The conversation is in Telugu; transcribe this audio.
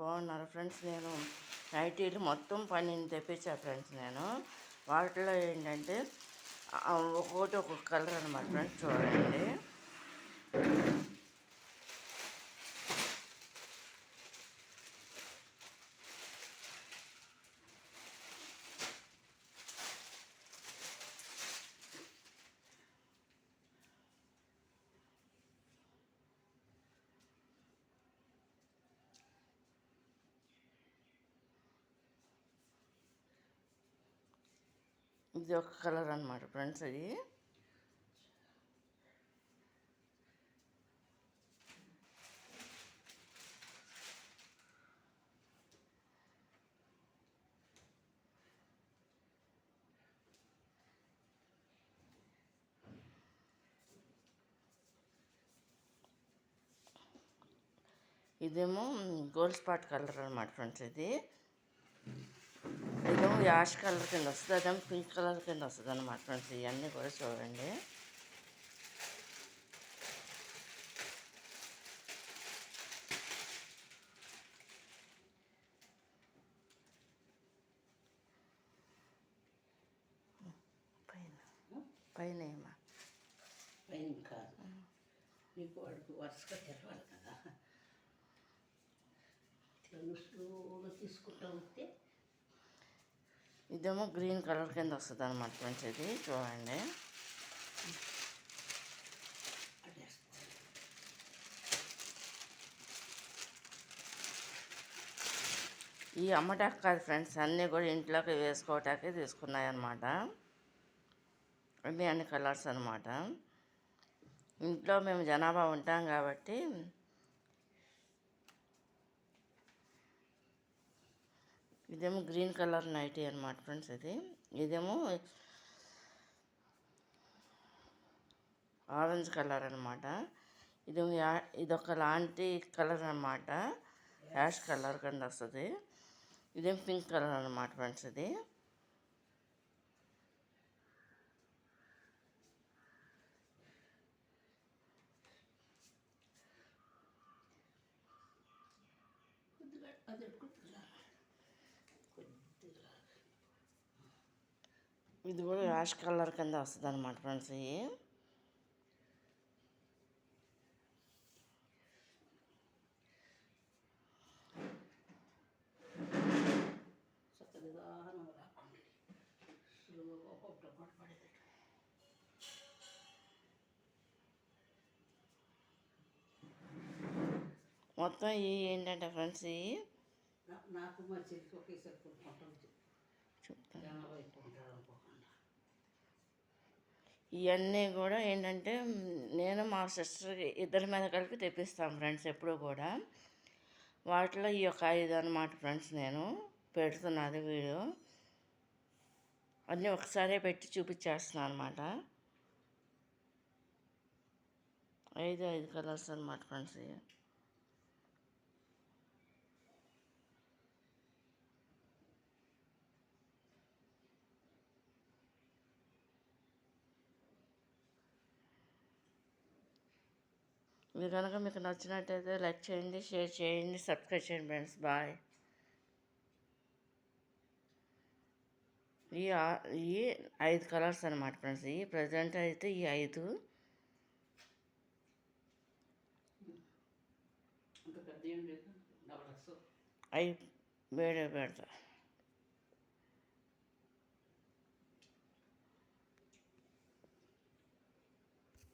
బాగున్నారు ఫ్రెండ్స్. నేను నైటీలు మొత్తం 12 తెప్పించా ఫ్రెండ్స్. నేను వాటిలో ఏంటంటే ఒక్కొక్కటి ఒక్కొక్క కలర్ అనమాట ఫ్రెండ్స్. చూడండి, ఇది ఒక కలర్ అనమాట ఫ్రెండ్స్. ఇదేమో గోల్డ్ స్పాట్ కలర్ అనమాట ఫ్రెండ్స్. ఇదేమో యాష్ కలర్ కింద వస్తుంది, అదేమో పింక్ కలర్ కింద వస్తుంది అనమాట ఫ్రెండ్స్. ఇవన్నీ కూడా చూడండి. పైన ఏమా పైన కాదు, నీకు వాడికి వరుసగా తెరవాలి కదా. ఇట్లా స్లోగా తీసుకుంటా ఉంటే ఇదేమో గ్రీన్ కలర్ కింద వస్తుంది అనమాట ఫ్రెండ్స్. ఇది చూడండి. ఈ అమ్మటాకు కాదు ఫ్రెండ్స్, అన్నీ కూడా ఇంట్లోకి వేసుకోవటానికి తీసుకున్నాయి అన్నమాట. అన్ని కలర్స్ అనమాట. ఇంట్లో మేము జనాభా ఉంటాం కాబట్టి ఇదేమో గ్రీన్ కలర్ నైటీ అనమాట ఫ్రెండ్స్. ఇదేమో ఆరెంజ్ కలర్ అనమాట. ఇదొక లాంటి కలర్ అనమాట, యాష్ కలర్ కింద వస్తుంది. ఇదేం పింక్ కలర్ అనమాట ఫ్రెండ్స్. ఇది కూడా యాష్ కలర్ కింద వస్తుంది అనమాట ఫ్రెండ్స్. మొత్తం ఏంటంటే ఫ్రెండ్స్, నాకు మా చెల్లికి ఒకేసారి చెప్తాను. ఇవన్నీ కూడా ఏంటంటే నేను మా సిస్టర్ ఇద్దరి మీద కలిపి తెప్పిస్తాను ఫ్రెండ్స్ ఎప్పుడూ కూడా. వాటిలో ఈ యొక్క 5 అనమాట ఫ్రెండ్స్. నేను పెడుతున్నది వీడియో అన్నీ ఒకసారే పెట్టి చూపించేస్తున్నాను అనమాట. 5 కలర్స్ అనమాట ఫ్రెండ్స్. ఇది కనుక మీకు నచ్చినట్టయితే లైక్ చేయండి, షేర్ చేయండి, సబ్స్క్రైబ్ చేయండి ఫ్రెండ్స్. బాయ్. ఈ 5 కలర్స్ అనమాట ఫ్రెండ్స్. ప్రజెంట్ అయితే ఈ 5 అవి వేరే పెడతా.